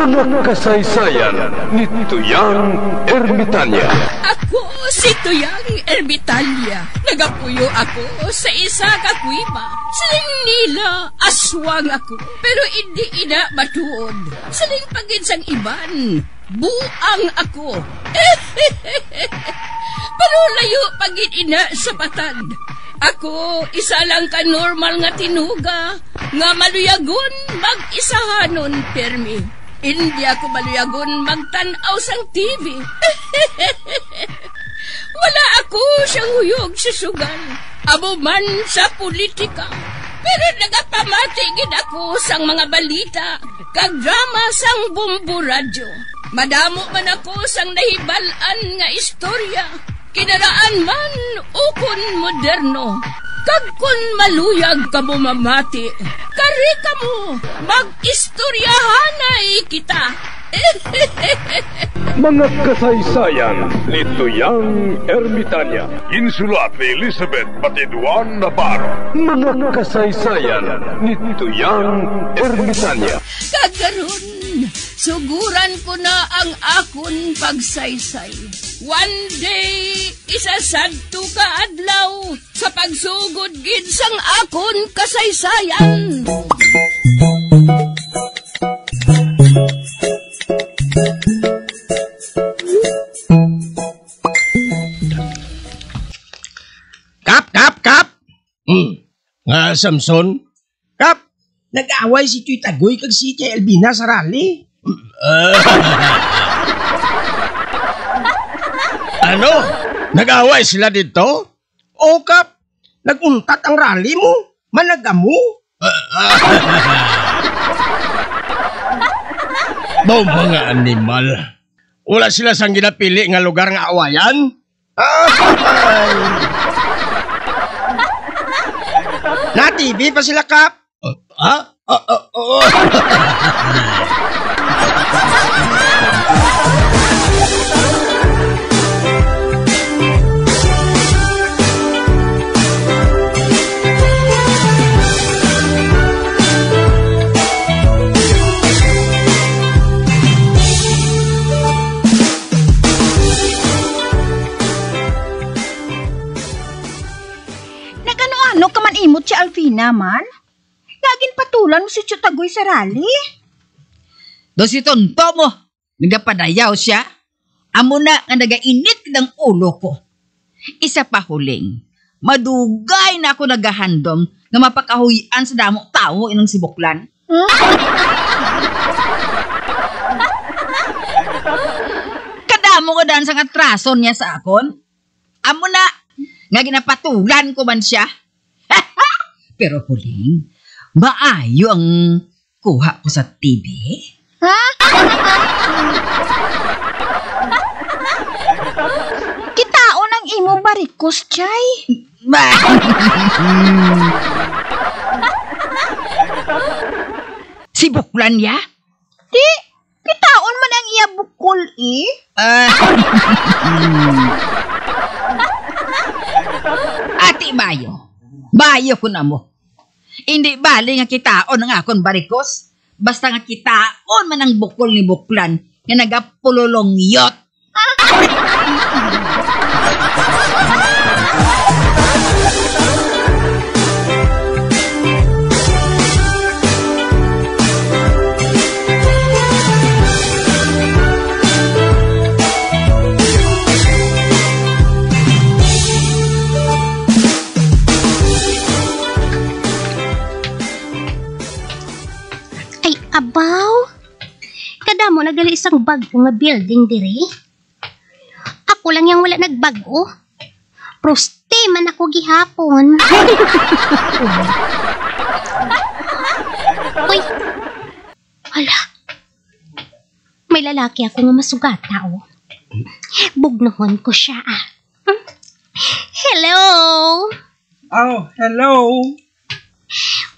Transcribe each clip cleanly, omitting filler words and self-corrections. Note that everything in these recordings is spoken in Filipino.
Mga kasaysayan ni Tuyang Ermitanya. Ako si Tuyang Ermitanya. Nagapuyo ako sa isa ka kuiba. Siling nila, aswang ako. Pero hindi ina matuod. Siling paginsang iban, buang ako. Pero layo pagin ina sa batad. Ako, isa lang ka normal nga tinuga, nga maluyagon mag-isahanon permi. Hindi ako maluyagon magtanaw sang TV. Wala ako siyang huyog sa sugal, abo man sa politika. Pero nagapamatigid ako sang mga balita, kag drama sang Bumbu Radyo. Madamo man ako sang nahibalan nga istorya, kinaraan man ukon moderno. Kag kun maluyag ka mo mamati, kari ka mo, mag-istoryahanay kita. Mga kasaysayan ni Tuyang Ermitanya. Insulat ni Elizabeth Batiduan Navarro. Mga kasaysayan ni Tuyang Ermitanya. Kagaron, suguran ko na ang akon pagsaysay. One day, isasadto ka adlaw sa pagsugod gid sang akon kasaysayan. Kap! Nga, Samson? Kap, nag-away si Tuy Tagoy kag si Tia Elvina sa rally. Ano? Nag-away sila dito? O, Kap, nag-untat ang rally mo? Managamu? Baw mga animal. Wala sila sang ginapili nga lugar nga awayan? Na TV pa sila, Kap? Nagano-ano ka man imot si Alvina man? Laging patulan mo si Tagoy sa rally. Do si tonto mo, nagapadayaw siya. Amo na nga nagainit ng ulo ko. Isa pa huling, madugay na ako nagahandom nga mapakahuyan sa damong tao inong sibuklan. Kadamo ko daan sang atrason niya sa akon. Amo na, nga ginapatulan ko man siya. Pero huling, maayo ang kuha ko sa TV. Kitaon ang imo barikos, Chay. Si Buklan ya? Di, kitaon man ang iya bukol Ati Bayo ko na mo. Hindi bali nga kitaon ang akon barikos. Basta nga kitaon man ang bukol ni Buklan nga nagapululong yot. Abaw, kadamo nagali isang bago nga building diri. Ako lang yang wala nagbago. Proste man ako gihapon. Uy, hala. May lalaki ako nga masugata, oh. Bugnohon ko siya, ah. Hello? Oh, hello.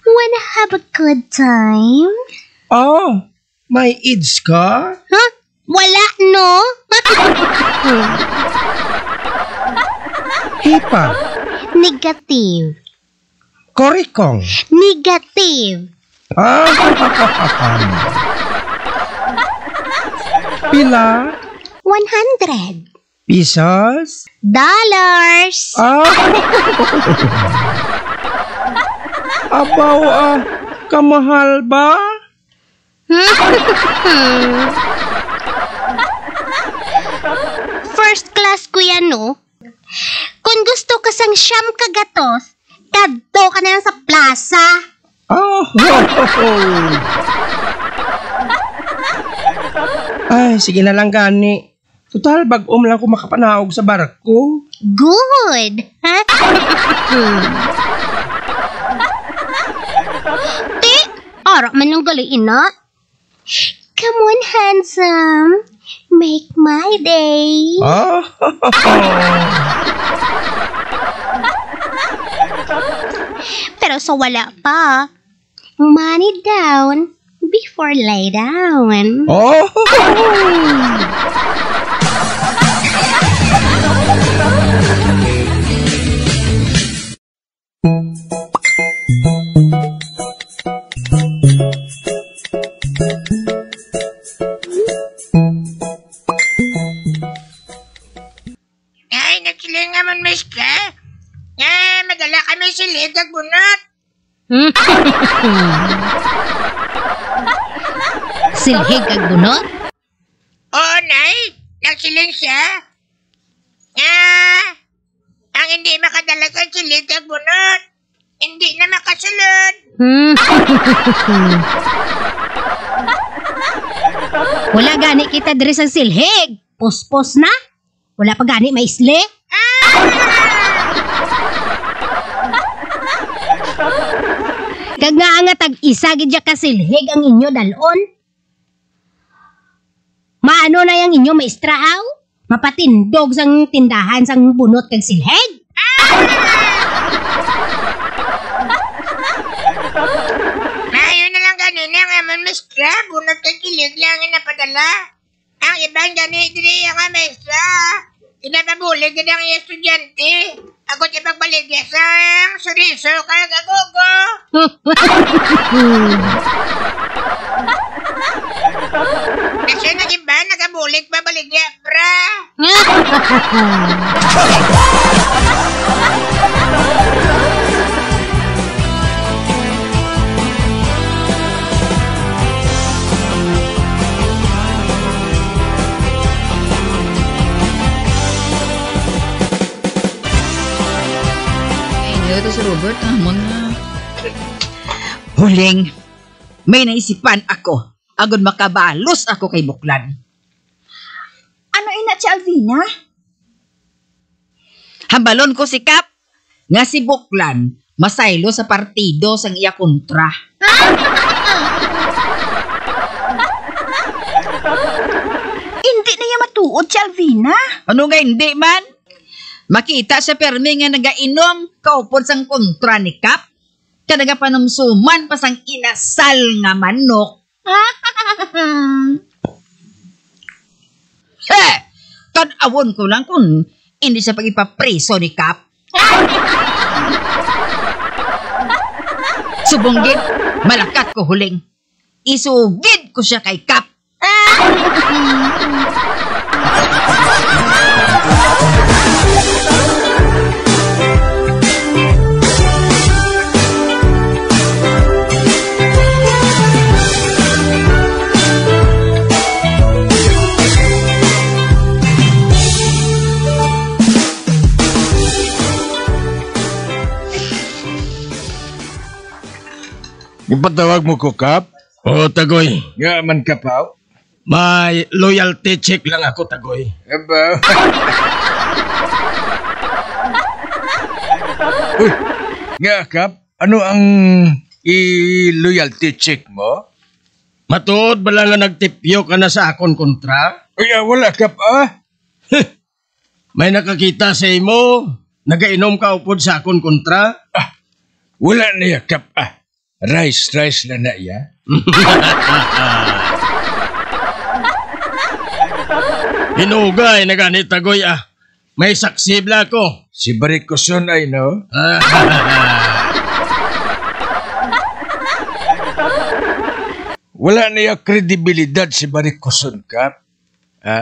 Wanna have a good time? Oh, may AIDS ka? Huh? Wala, no? Hipa. Negative. Korikong. Negative. Pila? 100 Pesos? dollars. Abaw kamahal ba? First class ko yan, no? Kung gusto ka sang siyam kagatos, kadto ka na lang sa plaza. Ay, sige na lang gani. Total, bag-om lang ko makapanaog sa barko. Good. Ha? Ti, arak man lang galiin na. Come on, handsome. Make my day. Pero so wala pa. Money down before lay down. Ay, nagsilinga man, miss ka? Madala kami silid at bunot. Silhig kag bunot? Oo, nay. Nagsiling siya. Ang hindi makadala sa silid at bunot, hindi na makasulod. Wala gani kita diri sa silhig. Pospos na. Wala pa gani maisli. Kag nga tag-isa gid ka silhig ang inyo dalon. Maano na yang inyo maistrahaw? Mapatindog sang tindahan sang bunot kag silhig? Ayun na lang ganun ang amon mestra, bunot kag kilig lang ang napadala. Ang ibang gani diri ang mestra. Inapabulig din ang estudyante. Ako ti pagbaligya sang suriso kag agogo. Kasi nag-iba, nagabulig pa baligya, bra. Ito si Robert, mo na. Huling, may naisipan ako. Agad makabalos ako kay Buklan. Ano ina si Alvina? Hambalon ko si Kap, nga si Buklan, masaylo sa partido sang iya kontra. Hindi na niya matuod si Alvina. Ano nga hindi man? Makita siya permi nga nagainom, kaupod sang kontra ni Kap. Kanaga panumsuman pa sang inasal nga manok. Tanawon ko lang kung hindi siya pagipapreso ni Kap. Subonggit, malakat ko huling. Isugid ko siya kay Kap. Ipatawag mo ko, Kap? Oo, Tagoy. Nga man, Kapaw? May loyalty check lang ako, Tagoy. Aba. Uy, nga, Kap? Ano ang i-loyalty check mo? Matuod ba lang nga nagtipyo ka na sa akon kontra? Uy, wala, Kap, May nakakita sa imo, nagainom ka upod sa akon kontra? Wala na ya, Kap, Rice na na ya. Hinugay na ganit, Tagoy, May saksibla ko. Si Barikoson ay, no? Wala na ya kredibilidad si Barikoson, Kap. Ha?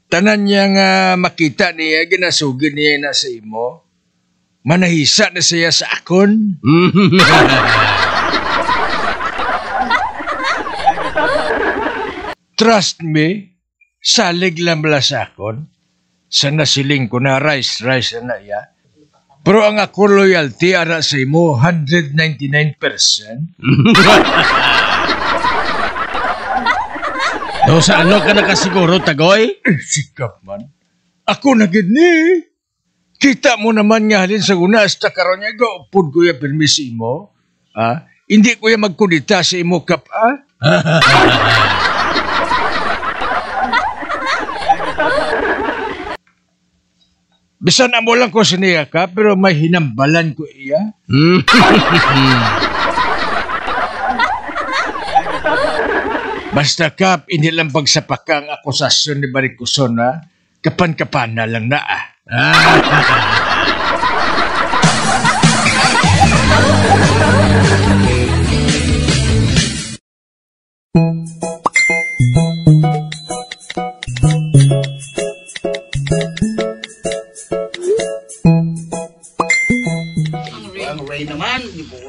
Tanan niya nga makita niya, ginasugin niya na sa imo. Manahisa na siya sa akon. Trust me, salig lang la sa akon. Sa nasiling ko na rice na iya. Pero ang ako loyalty ara sa imo, 199%. So, sa ano ka nakasiguro, Tagoy? Sikap man. Ako na gid ni. Kita mo naman nga halin sa una, hasta karon niya, gaupod ko yung permisi mo. Ha? Hindi ko yung magkudita sa imo, kap, ha? Bisan na mo lang ko siniya ka, pero may hinambalan ko iya. Basta kap, hindi lang pagsapaka ang akusasyon ni Baricuson, ha? Kapan-kapan na lang na, ah.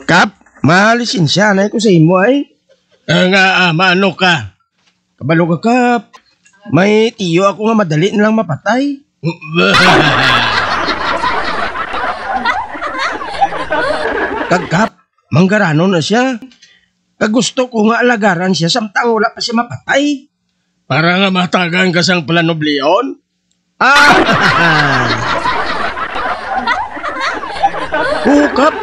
Kap, mahalisin siya. Anay ko sa imo ay. Maano ka? Kabalo ka, Kap. May tiyo ako nga madali nilang mapatay. Kap, manggarano na siya. Kagusto ko nga alagaran siya samtang wala pa siya mapatay. Para nga matagan ka sang planobliyon? Kap,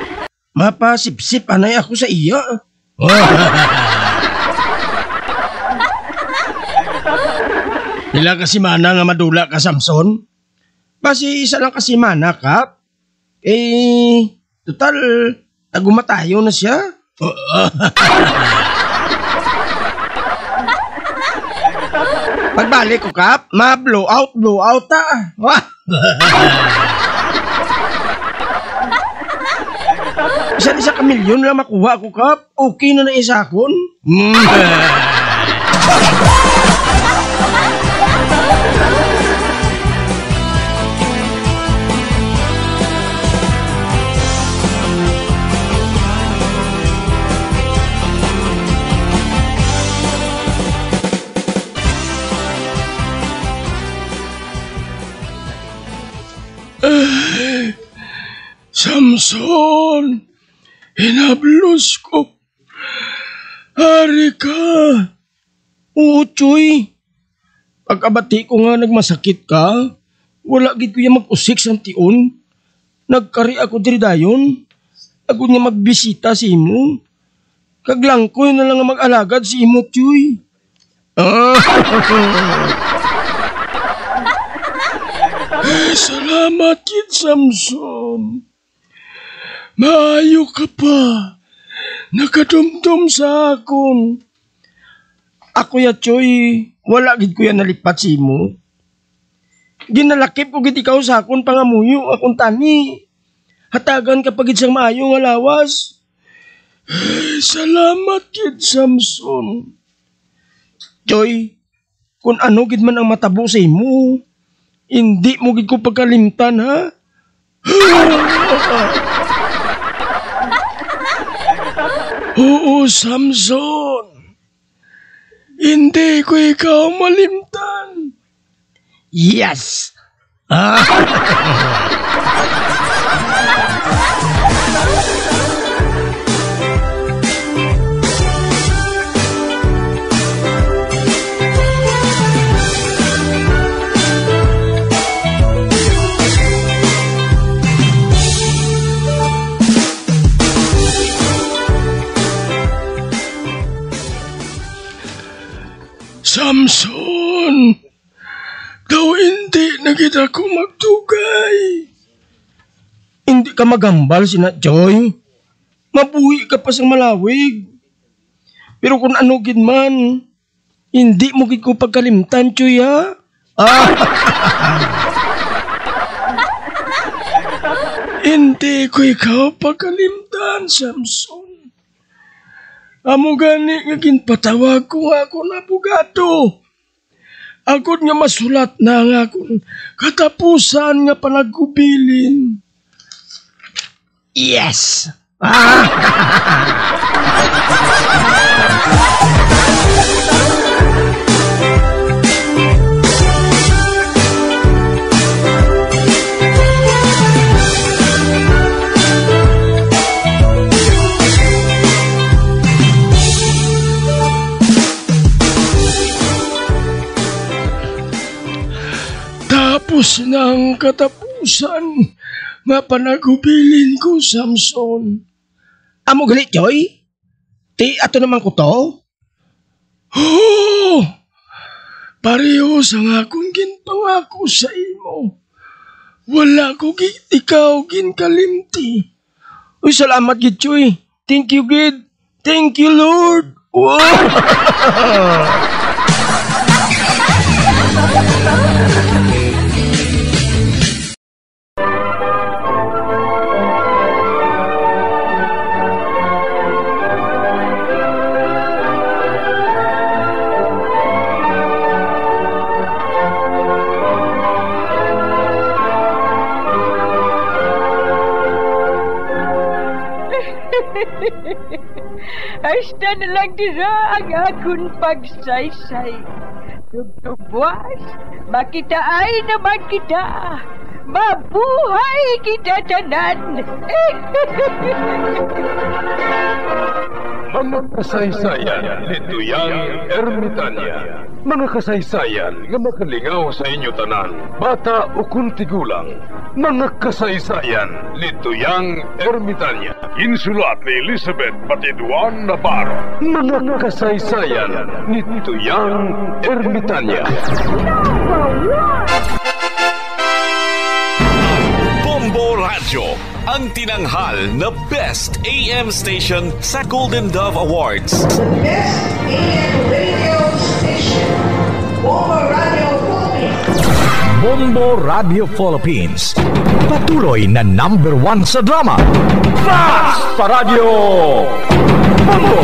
mapasipsip anay ako sa iya. Pila kasi mana nga madula ka, Samson? Basi isa lang kasi mana, Kap. Total, tagumatayo na siya. Pagbalik ko, Kap, blow out ta. Isa kamilyon lang makuha ko, Kap. Okay na na isa kon. Samson, hinablos ko. Hari ka. Uchoy. Pagkabati ko nga nagmasakit ka, wala gid ko yung mag-usik sa tiun. Nagkari ako diri dayon. Ako nga magbisita si imo. Kaglangkoy na lang mag-alagad si imo, Choy. Salamat, Kid Samson. Maayo ka pa. Nakadumdum sa akon. Ako ya, Choy, wala gid ko yan nalipat si mo. Ginalakip ko gid ikaw sa akon pangamuyo akong tani. Hatagan ka pagid siyang maayo nga lawas. Salamat, Kid Samson. Choy, kung ano gid man ang matabo sa imo, hindi mo gid ko pagkalimtan, ha? Oo, Samson. Hindi ko ikaw malimtan. Yes! Samson, daw hindi na kita ko magtugay. Hindi ka magambal, Sina Joy. Mabuhi ka pa sa malawig. Pero kung ano gid man, hindi mo gid ko pagkalimtan, Choy, ha? Hindi ko ikaw pagkalimtan, Samson. Amo gani nga ginpatawag ko nga ako na abogado. Agod nga masulat na nga akong katapusan nga panagkubilin. Yes! Tapos ng katapusan nga panagubilin ko, Samson. Amo galit, Joy? Ti ato naman ko to? Oh! Pareho sa nga akong ginpangako sa imo. Wala ko ikaw ginkalimti. Uy, salamat, gid, Joy. Thank you, gid. Thank you, Lord. Wow! Hasta na lang dira ang akong pagsaysay. Tugtugwas, makitaay naman kita. Mabuhay kita tanan. Mga kasaysayan ni Tuyang Ermitanya. Mga kasaysayan nga makalingaw sa inyo tanan, bata o kuntigulang. Mga kasaysayan ni Tuyang Ermitanya. Insulat ni Elizabeth Batiduan Navarro. Mga kasaysayan ni Tuyang Ermitanya. Bombo Radio, ang tinanghal na Best AM Station sa Golden Dove Awards. Best AM Radio Station, Bombo Radio Philippines. Bombo Radio Philippines, patuloy na #1 sa drama. Fast pa Radio! Bombo!